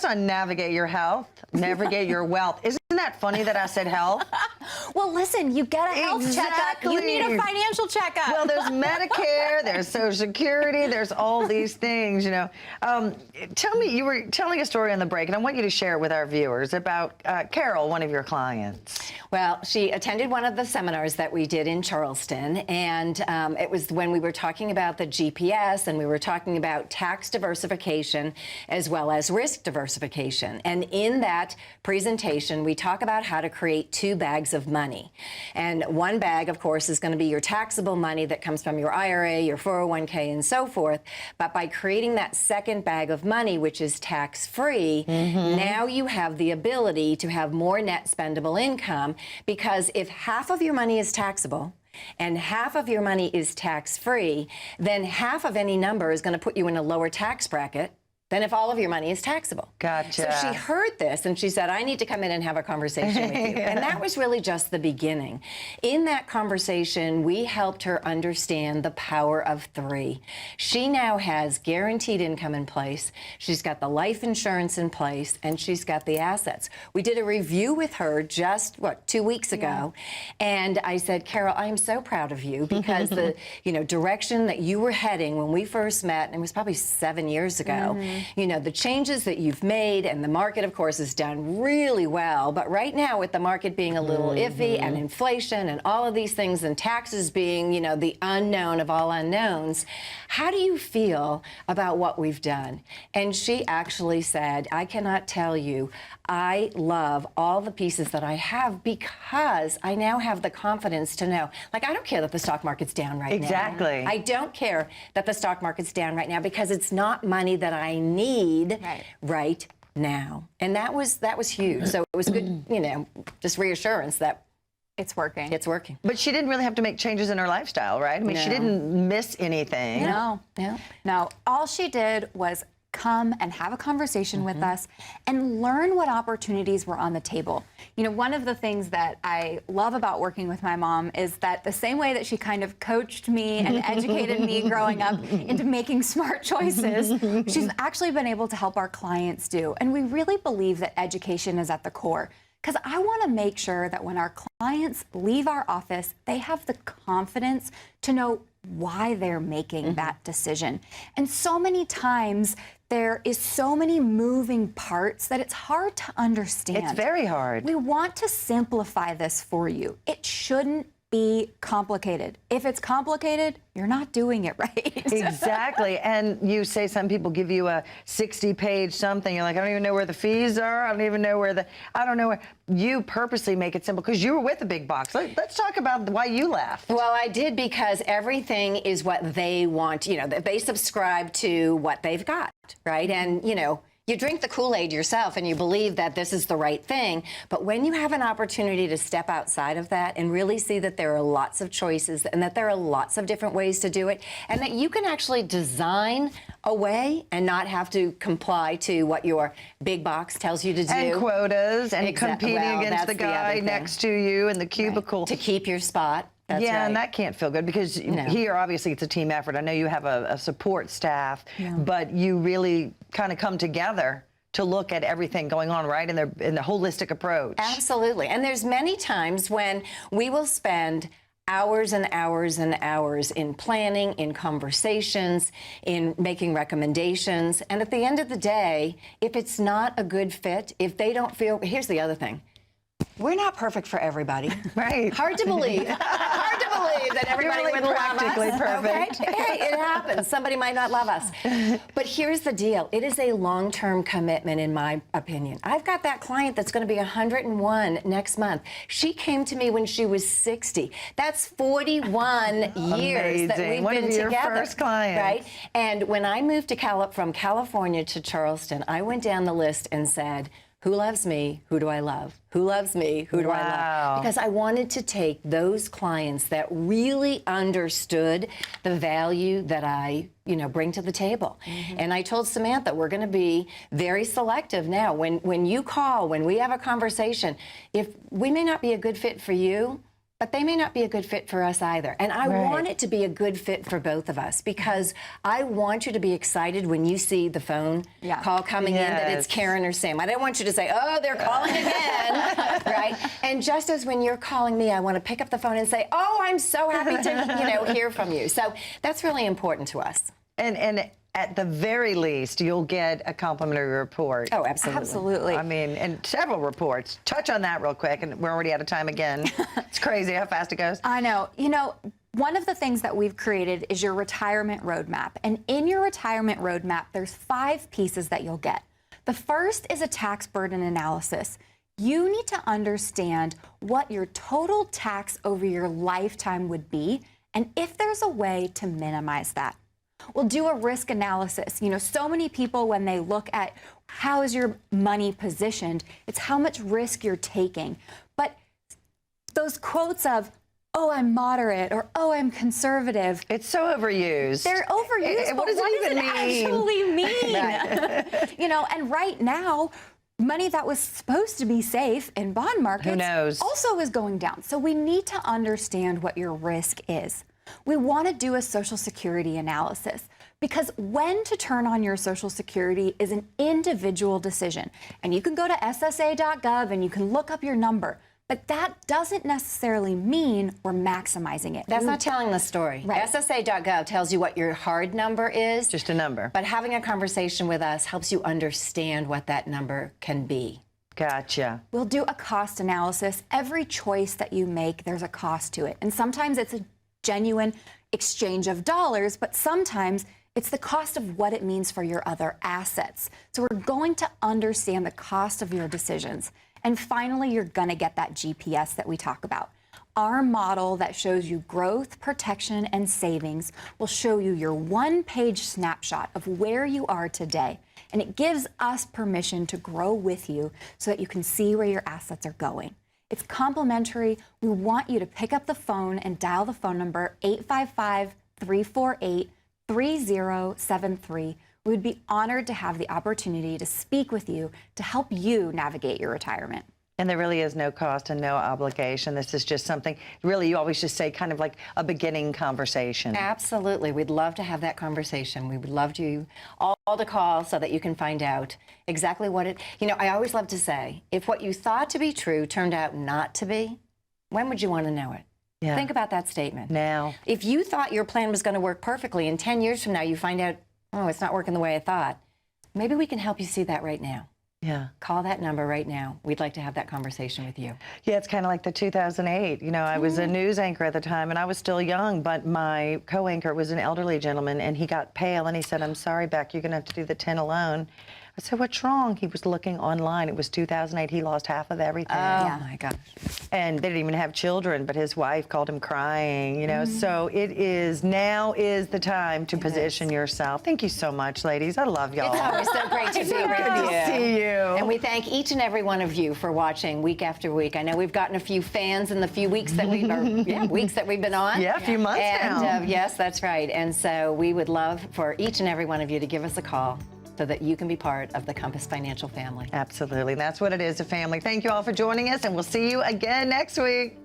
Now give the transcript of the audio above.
says on navigate your health, navigate your wealth. Isn't that funny that I said health? Well, listen, you get a health checkup. You need a financial checkup. Well, there's Medicare, there's Social Security, there's all these things, you know. Tell me, you were telling a story on the break, and I want you to share it with our viewers about Carol, one of your clients. Well, she attended one of the seminars that we did in Charleston, and it was when we were talking about the GPS, and we were talking about tax diversification as well as risk diversification. And in that presentation, we talk about how to create 2 bags of money. And one bag, of course, is going to be your taxable money that comes from your IRA, your 401k, and so forth. But by creating that second bag of money, which is tax-free, now you have the ability to have more net spendable income, because if half of your money is taxable and half of your money is tax-free, then half of any number is going to put you in a lower tax bracket than if all of your money is taxable. Gotcha. So she heard this and she said, I need to come in and have a conversation with you. And that was really just the beginning. In that conversation, we helped her understand the power of 3. She now has guaranteed income in place. She's got the life insurance in place, and she's got the assets. We did a review with her just, 2 weeks ago. And I said, Carol, I am so proud of you, because the direction that you were heading when we first met, and it was probably 7 years ago, you know, the changes that you've made, and the market, of course, has done really well. But right now, with the market being a little iffy, and inflation and all of these things, and taxes being, the unknown of all unknowns, how do you feel about what we've done? And she actually said, I cannot tell you, I love all the pieces that I have, because I now have the confidence to know, like, I don't care that the stock market's down right now. Exactly. I don't care that the stock market's down right now, because it's not money that I need right now. And that was huge. So it was good, just reassurance that it's working. It's working. But she didn't really have to make changes in her lifestyle, right? I mean, she didn't miss anything. No. All she did was come and have a conversation with us and learn what opportunities were on the table. One of the things that I love about working with my mom is that the same way that she kind of coached me and educated me growing up into making smart choices, she's actually been able to help our clients do. And we really believe that education is at the core, because I want to make sure that when our clients leave our office, they have the confidence to know why they're making that decision. And so many times there is so many moving parts that it's hard to understand. It's very hard. We want to simplify this for you. It shouldn't be complicated. If it's complicated, you're not doing it right. Exactly. And you say some people give you a 60-page something. You're like, I don't even know where the fees are. I don't even know where I don't know where. You purposely make it simple because you were with the big box. Let's talk about why you left. Well, I did, because everything is what they want. They subscribe to what they've got, right? And, you drink the Kool-Aid yourself and you believe that this is the right thing. But when you have an opportunity to step outside of that and really see that there are lots of choices and that there are lots of different ways to do it, and that you can actually design a way and not have to comply to what your big box tells you to do. And quotas and competing against the guy next to you in the cubicle. Right. To keep your spot. That's right. And that can't feel good, because here, obviously, it's a team effort. I know you have a support staff, but you really kind of come together to look at everything going on, right, in the holistic approach. Absolutely. And there's many times when we will spend hours and hours and hours in planning, in conversations, in making recommendations. And at the end of the day, if it's not a good fit, if they don't feel, here's the other thing. We're not perfect for everybody. Right. Hard to believe. Hard to believe that everybody really would love us. practically perfect. Okay? Hey, it happens. Somebody might not love us. But here's the deal. It is a long-term commitment, in my opinion. I've got that client that's going to be 101 next month. She came to me when she was 60. That's 41 years that we've been together. Your first client. Right? And when I moved to from California to Charleston, I went down the list and said, who loves me? Who do I love? Who loves me? Who do I love? Because I wanted to take those clients that really understood the value that I, bring to the table. And I told Samantha, we're going to be very selective now. When you call, when we have a conversation, if we may not be a good fit for you, but they may not be a good fit for us either. And I want it to be a good fit for both of us, because I want you to be excited when you see the phone call coming in that it's Karen or Sam. I don't want you to say, oh, they're calling again, right? And just as when you're calling me, I want to pick up the phone and say, oh, I'm so happy to hear from you. So that's really important to us. And at the very least, you'll get a complimentary report. Oh, absolutely. Absolutely. I mean, and several reports. Touch on that real quick, and we're already out of time again. It's crazy how fast it goes. I know. You know, one of the things that we've created is your retirement roadmap. And in your retirement roadmap, there's 5 pieces that you'll get. The first is a tax burden analysis. You need to understand what your total tax over your lifetime would be, and if there's a way to minimize that. We'll do a risk analysis. You know, so many people, when they look at how is your money positioned, it's how much risk you're taking. But those quotes of, oh, I'm moderate, or oh, I'm conservative. It's so overused. They're overused. What does it actually mean? Right. You know, and right now, money that was supposed to be safe in bond markets Who knows? Also is going down. So we need to understand what your risk is. We want to do a Social Security analysis, because when to turn on your Social Security is an individual decision. And you can go to SSA.gov and you can look up your number, but that doesn't necessarily mean we're maximizing it. That's not telling the story. Right. SSA.gov tells you what your hard number is. Just a number. But having a conversation with us helps you understand what that number can be. Gotcha. We'll do a cost analysis. Every choice that you make, there's a cost to it. And sometimes it's a genuine exchange of dollars, but sometimes it's the cost of what it means for your other assets. So we're going to understand the cost of your decisions. And finally, you're going to get that GPS that we talk about. Our model that shows you growth, protection, and savings will show you your one-page snapshot of where you are today. And it gives us permission to grow with you so that you can see where your assets are going. It's complimentary. We want you to pick up the phone and dial the phone number 855-348-3073. We would be honored to have the opportunity to speak with you to help you navigate your retirement. And there really is no cost and no obligation. This is just something, really, you always just say kind of like a beginning conversation. Absolutely. We'd love to have that conversation. We would love you all to call so that you can find out exactly what it, you know, I always love to say, if what you thought to be true turned out not to be, when would you want to know it? Yeah. Think about that statement. Now. If you thought your plan was going to work perfectly, and 10 years from now you find out, oh, it's not working the way I thought, maybe we can help you see that right now. Yeah. Call that number right now. We'd like to have that conversation with you. Yeah, it's kind of like the 2008. You know, I was a news anchor at the time, and I was still young, but my co-anchor was an elderly gentleman, and he got pale, and he said, I'm sorry, Beck, you're going to have to do the 10 alone. I said, what's wrong? He was looking online. It was 2008. He lost half of everything. Oh, my gosh. And they didn't even have children, but his wife called him crying, you know. So it is, now is the time to position yourself. Thank you so much, ladies. I love y'all. It's always so great to be with you. Good to see you. And we thank each and every one of you for watching week after week. I know we've gotten a few fans in the few weeks that we've, weeks that we've been on. Yeah, a few months now. And yes, that's right. And so we would love for each and every one of you to give us a call so that you can be part of the Compass Financial family. Absolutely. That's what it is, a family. Thank you all for joining us, and we'll see you again next week.